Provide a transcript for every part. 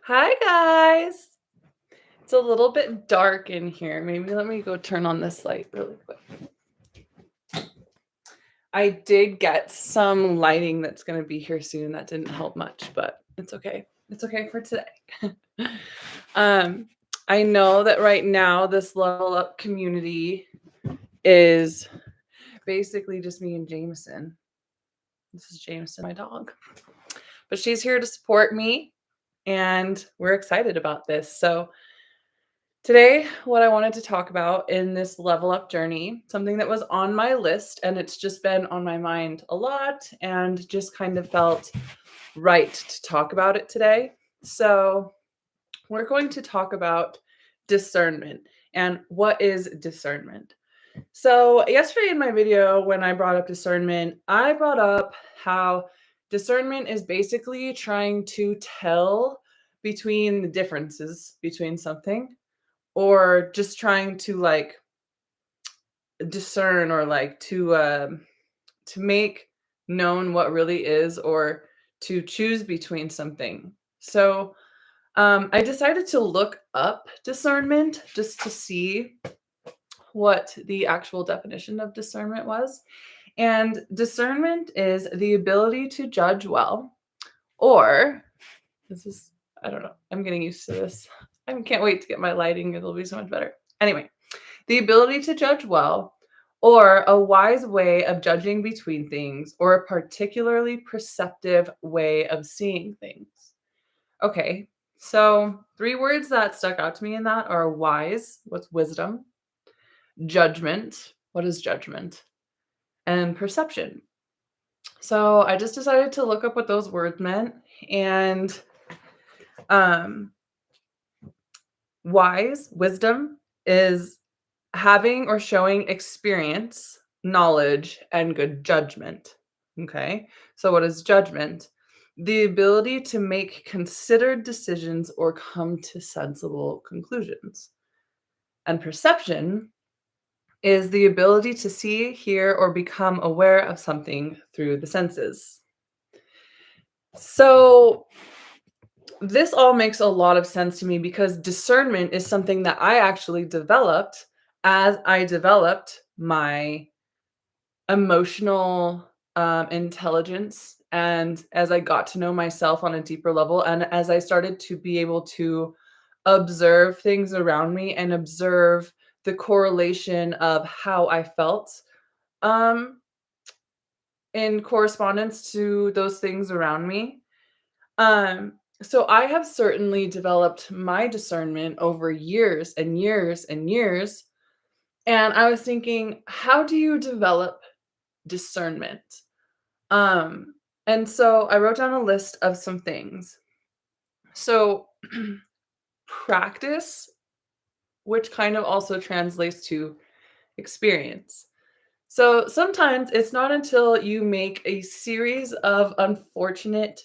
Hi, guys. It's a little bit dark in here. Maybe let me go turn on this light really quick. I did get some lighting that's going to be here soon. That didn't help much, but it's okay. It's okay for today. um, I know that right now this level up community is basically just me and Jameson. This is Jameson, my dog. But she's here to support me, and we're excited about this. So, today, what I wanted to talk about in this level up journey, something that was on my list and it's just been on my mind a lot and just kind of felt right to talk about it today. So, we're going to talk about discernment and what is discernment. So, yesterday in my video, when I brought up discernment, I brought up how discernment is basically trying to tell between the differences between something or just trying to like discern or like to make known what really is or to choose between something. So I decided to look up discernment just to see what the actual definition of discernment was. And discernment is the ability to judge well, or this is, I don't know, I'm getting used to this. I can't wait to get my lighting, it'll be so much better. Anyway, the ability to judge well, or a wise way of judging between things, or a particularly perceptive way of seeing things. Okay, so three words that stuck out to me in that are wise, what's wisdom, judgment, what is judgment, and perception. So I just decided to look up what those words meant, and um, wise, wisdom is having or showing experience, knowledge, and good judgment. Okay. So, what is judgment? The ability to make considered decisions or come to sensible conclusions. And perception is the ability to see, hear, or become aware of something through the senses. So, this all makes a lot of sense to me because discernment is something that I actually developed as I developed my emotional intelligence and as I got to know myself on a deeper level and as I started to be able to observe things around me and observe the correlation of how I felt um, in correspondence to those things around me. So I have certainly developed my discernment over years and years and years. And I was thinking, how do you develop discernment? Um, and so I wrote down a list of some things. So practice, which kind of also translates to experience. So sometimes it's not until you make a series of unfortunate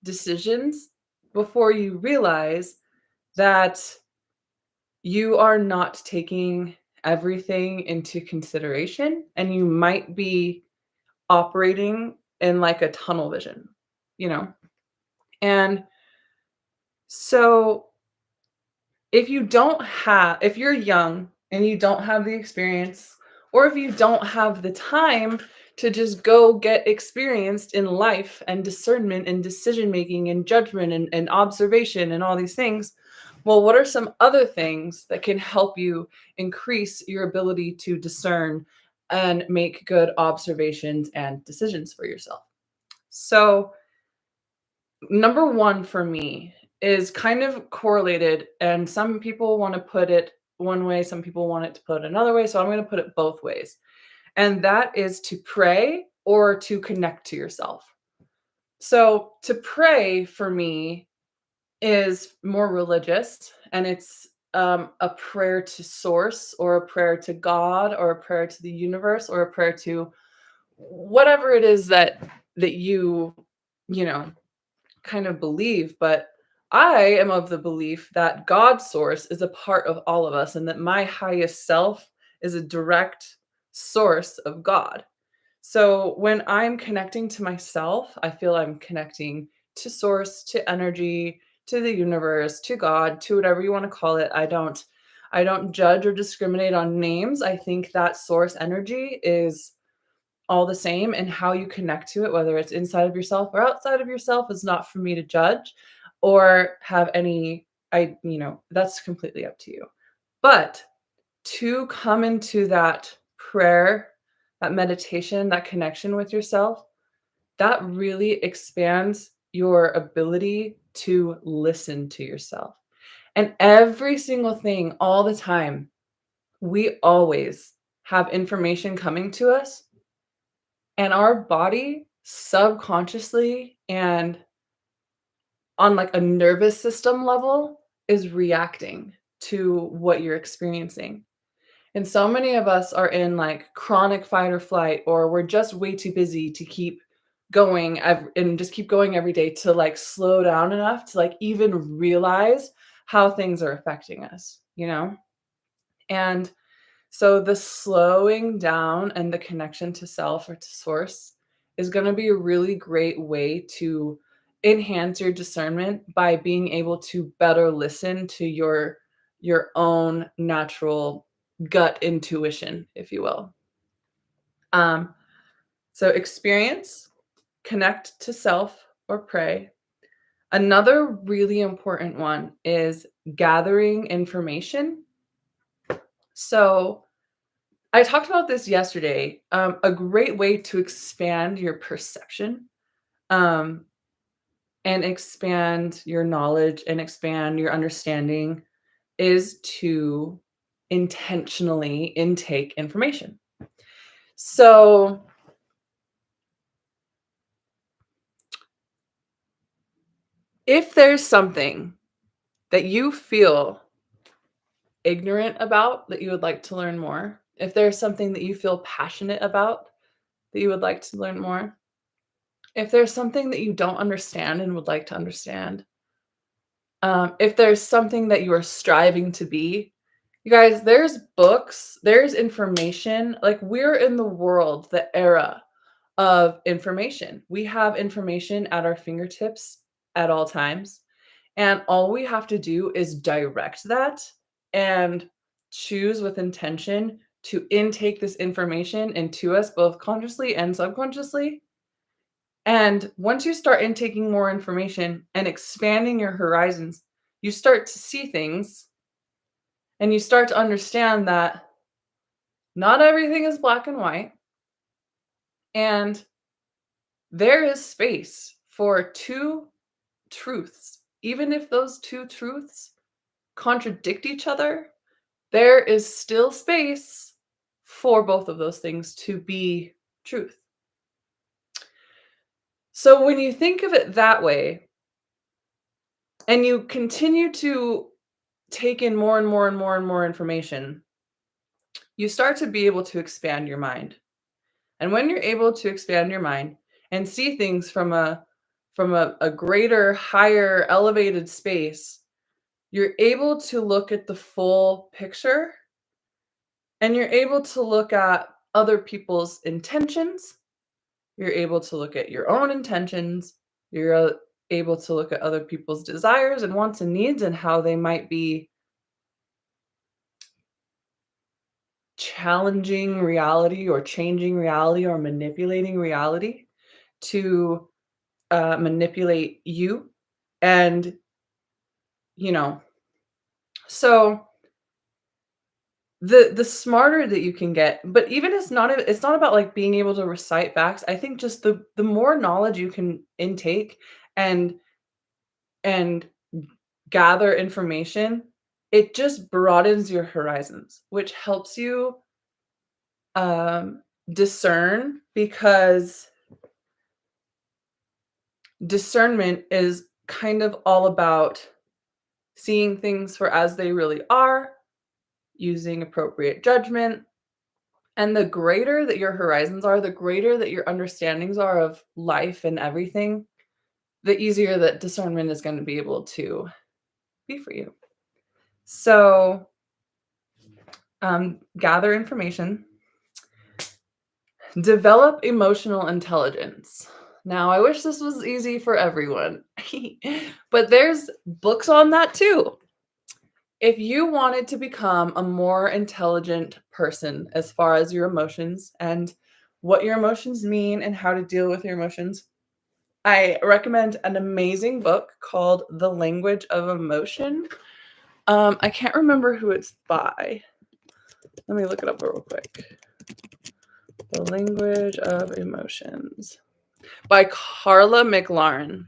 decisions before you realize that you are not taking everything into consideration and you might be operating in like a tunnel vision, you know? And so if you're young and you don't have the experience, or if you don't have the time to just go get experienced in life and discernment and decision making and judgment and observation and all these things, well, what are some other things that can help you increase your ability to discern and make good observations and decisions for yourself? So, number one for me is kind of correlated, and some people want to put it one way, some people want it to put another way. So I'm going to put it both ways. And that is to pray or to connect to yourself. So to pray for me is more religious, and it's a prayer to source or a prayer to God or a prayer to the universe or a prayer to whatever it is that you know kind of believe, but I am of the belief that God's source is a part of all of us and that my highest self is a direct source of God. So when I'm connecting to myself, I feel I'm connecting to source, to energy, to the universe, to God, to whatever you want to call it. I don't judge or discriminate on names. I think that source energy is all the same, and how you connect to it, whether it's inside of yourself or outside of yourself, is not for me to judge or have any that's completely up to you. But to come into that prayer, that meditation, that connection with yourself, that really expands your ability to listen to yourself. And every single thing, all the time, we always have information coming to us, and our body subconsciously and on like a nervous system level is reacting to what you're experiencing. And so many of us are in like chronic fight or flight, or we're just way too busy to keep going and just keep going every day to like slow down enough to like even realize how things are affecting us, you know? And so the slowing down and the connection to self or to source is going to be a really great way to enhance your discernment by being able to better listen to your own natural gut intuition, if you will. Um, so experience, connect to self or pray. Another really important one is gathering information. So I talked about this yesterday. A great way to expand your perception, um, and expand your knowledge and expand your understanding is to intentionally intake information. So, if there's something that you feel ignorant about that you would like to learn more, if there's something that you feel passionate about that you would like to learn more, if there's something that you don't understand and would like to understand, if there's something that you are striving to be, you guys, there's books, there's information. Like we're in the world, the era of information. We have information at our fingertips at all times. And all we have to do is direct that and choose with intention to intake this information into us, both consciously and subconsciously. And once you start intaking more information and expanding your horizons, you start to see things and you start to understand that not everything is black and white. And there is space for two truths. Even if those two truths contradict each other, there is still space for both of those things to be truth. So when you think of it that way, and you continue to take in more and more and more and more information, you start to be able to expand your mind. And when you're able to expand your mind and see things from a greater, higher, elevated space, you're able to look at the full picture, and you're able to look at other people's intentions. You're able to look at your own intentions. You're able to look at other people's desires and wants and needs and how they might be challenging reality or changing reality or manipulating reality to manipulate you. And, you know, so the smarter that you can get, but even it's not about like being able to recite facts. I think just the more knowledge you can intake and and gather information, it just broadens your horizons, which helps you um discern, because discernment is kind of all about seeing things for as they really are, using appropriate judgment. And the greater that your horizons are, the greater that your understandings are of life and everything, the easier that discernment is going to be able to be for you. So, gather information, develop emotional intelligence. Now, I wish this was easy for everyone, but there's books on that too. If you wanted to become a more intelligent person as far as your emotions and what your emotions mean and how to deal with your emotions, I recommend an amazing book called The Language of Emotion. I can't remember who it's by. Let me look it up real quick. The Language of Emotions by Carla McLaren.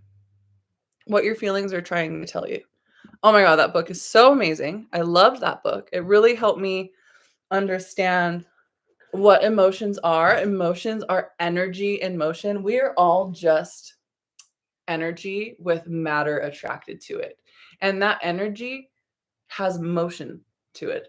What your feelings are trying to tell you. Oh my God, that book is so amazing. I loved that book. It really helped me understand what emotions are. Emotions are energy in motion. We are all just energy with matter attracted to it. And that energy has motion to it,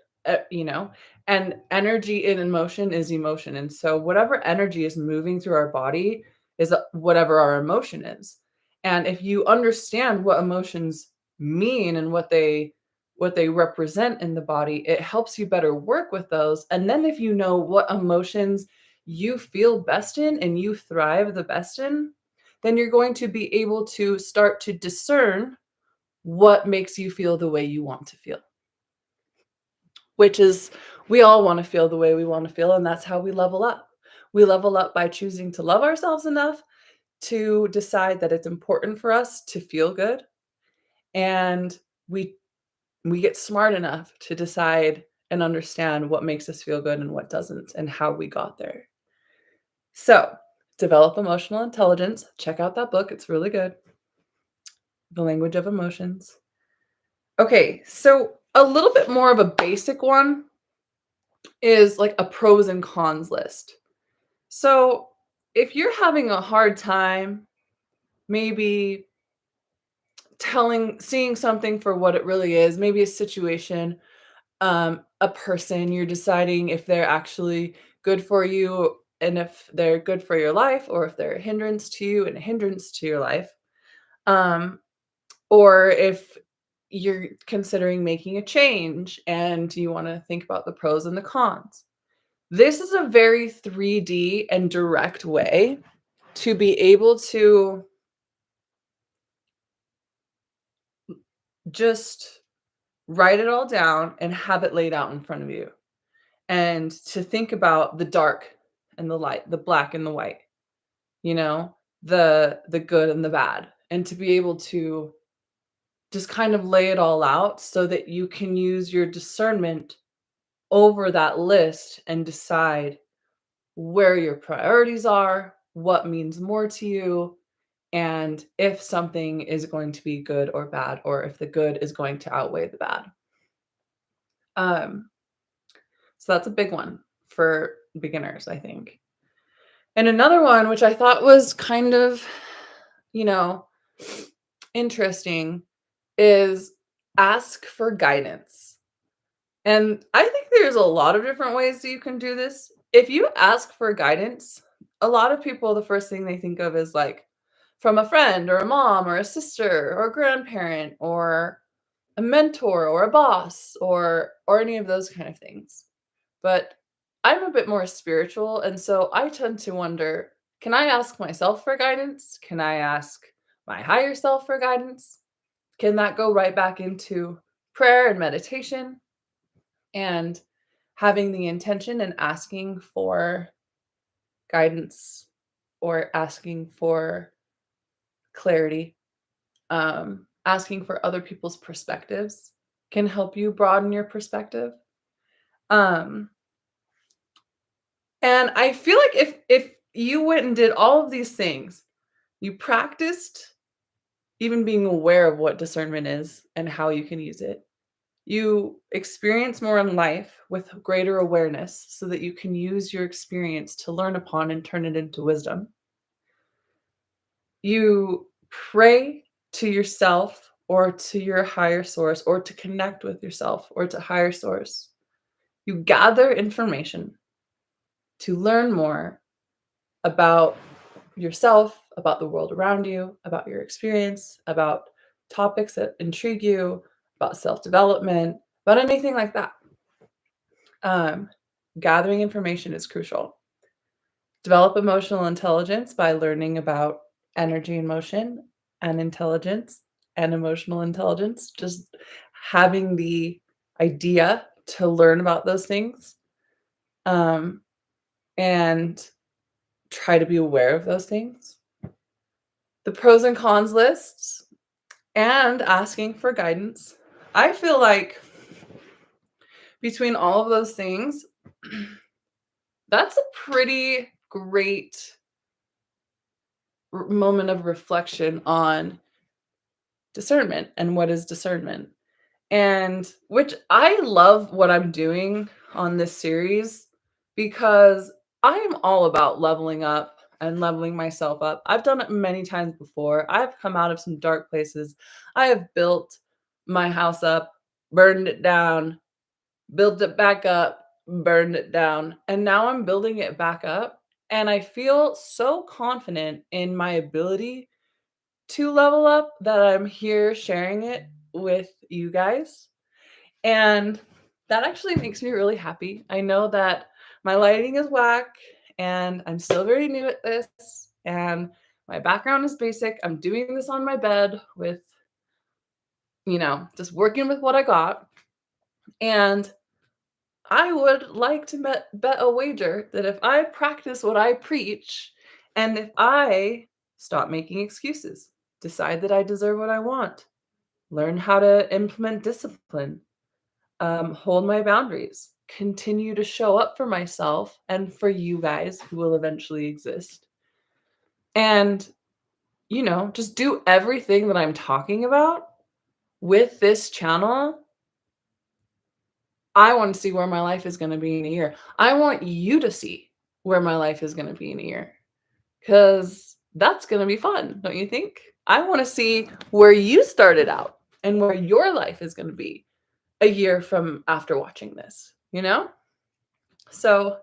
and energy in emotion is emotion. And so whatever energy is moving through our body is whatever our emotion is. And if you understand what emotions mean and what they represent in the body, it helps you better work with those. And then if you know what emotions you feel best in and you thrive the best in, then you're going to be able to start to discern what makes you feel the way you want to feel, which is we all want to feel the way we want to feel. And that's how we level up. We level up by choosing to love ourselves enough to decide that it's important for us to feel good. And we we get smart enough to decide and understand what makes us feel good and what doesn't and how we got there. So, develop emotional intelligence. Check out that book. It's really good. The Language of Emotions. Okay, so a little bit more of a basic one is like a pros and cons list. So, if you're having a hard time, maybe seeing something for what it really is, maybe a situation, a person, you're deciding if they're actually good for you and if they're good for your life or if they're a hindrance to you and a hindrance to your life. Um, or if you're considering making a change and you want to think about the pros and the cons. This is a very 3D and direct way to be able to just write it all down and have it laid out in front of you, and to think about the dark and the light, the black and the white, you know, the good and the bad, and to be able to just kind of lay it all out so that you can use your discernment over that list and decide where your priorities are, what means more to you, and if something is going to be good or bad, or if the good is going to outweigh the bad. Um, so that's a big one for beginners, I think. And another one, which I thought was kind of, you know, interesting, is ask for guidance. And I think there's a lot of different ways that you can do this. If you ask for guidance, a lot of people, the first thing they think of is like from a friend or a mom or a sister or a grandparent or a mentor or a boss or any of those kind of things. But I'm a bit more spiritual, and so I tend to wonder, can I ask myself for guidance? Can I ask my higher self for guidance? Can that go right back into prayer and meditation and having the intention and asking for guidance or asking for clarity, asking for other people's perspectives can help you broaden your perspective. Um, and I feel like if you went and did all of these things, you practiced even being aware of what discernment is and how you can use it. You experience more in life with greater awareness so that you can use your experience to learn upon and turn it into wisdom. You pray to yourself or to your higher source or to connect with yourself or to higher source. You gather information to learn more about yourself, about the world around you, about your experience, about topics that intrigue you, about self development, about anything like that. Um, Gathering information is crucial. Develop emotional intelligence by learning about energy and motion and intelligence and emotional intelligence, just having the idea to learn about those things, um, and try to be aware of those things. The pros and cons lists and asking for guidance. I feel like between all of those things, that's a pretty great moment of reflection on discernment and what is discernment. And which I love what I'm doing on this series because I am all about leveling up and leveling myself up. I've done it many times before. I've come out of some dark places. I have built my house up, burned it down, built it back up, burned it down, and now I'm building it back up. And I feel so confident in my ability to level up that I'm here sharing it with you guys. And that actually makes me really happy. I know that my lighting is whack and I'm still very new at this. And my background is basic. I'm doing this on my bed with, just working with what I got. And I would like to bet a wager that if I practice what I preach and if I stop making excuses, decide that I deserve what I want, learn how to implement discipline, hold my boundaries, continue to show up for myself and for you guys who will eventually exist. And, just do everything that I'm talking about with this channel. I want to see where my life is going to be in a year. I want you to see where my life is going to be in a year because that's going to be fun, don't you think? I want to see where you started out and where your life is going to be a year from after watching this, So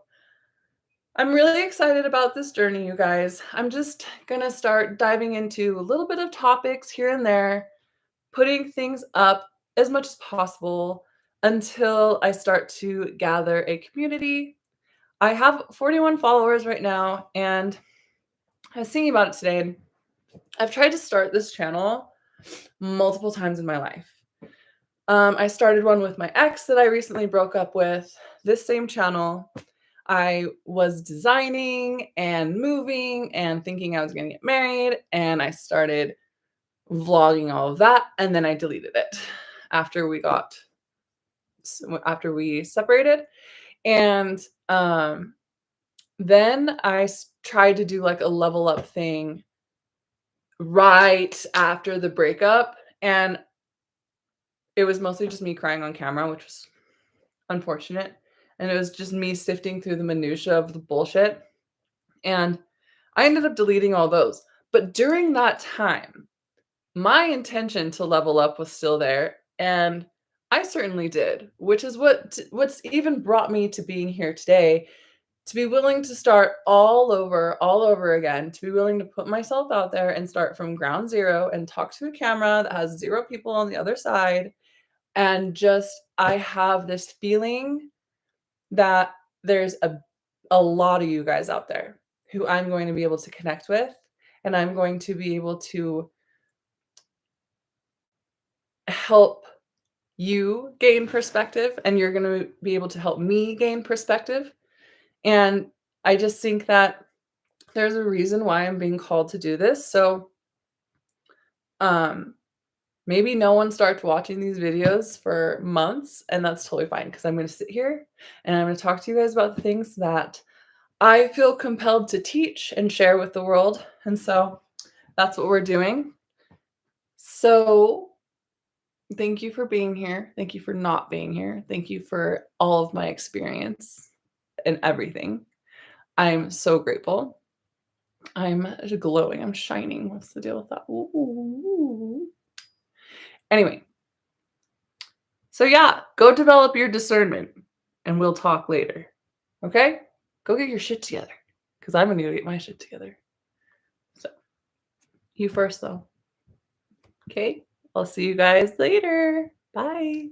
I'm really excited about this journey, you guys. I'm just going to start diving into a little bit of topics here and there, putting things up as much as possible until I start to gather a community. I have 41 followers right now, and I was thinking about it today, and I've tried to start this channel multiple times in my life. I started one with my ex that I recently broke up with, this same channel. I was designing and moving and thinking I was going to get married, and I started vlogging all of that, and then I deleted it after we separated. And then I tried to do like a level up thing right after the breakup, and it was mostly just me crying on camera, which was unfortunate. And it was just me sifting through the minutia of the bullshit. And I ended up deleting all those. But during that time, my intention to level up was still there, and I certainly did, which is what's even brought me to being here today, to be willing to start all over again, to be willing to put myself out there and start from ground zero and talk to a camera that has 0 people on the other side. And just I have this feeling that there's a lot of you guys out there who I'm going to be able to connect with, and I'm going to be able to help you gain perspective, and you're going to be able to help me gain perspective. And I just think that there's a reason why I'm being called to do this. So maybe no one starts watching these videos for months, and that's totally fine because I'm going to sit here and I'm going to talk to you guys about the things that I feel compelled to teach and share with the world. And so that's what we're doing. So thank you for being here. Thank you for not being here. Thank you for all of my experience and everything. I'm so grateful. I'm glowing. I'm shining. What's the deal with that? Ooh. Anyway, so yeah, go develop your discernment and we'll talk later. Okay? Go get your shit together because I'm going to go get my shit together. So, you first, though. Okay? I'll see you guys later. Bye.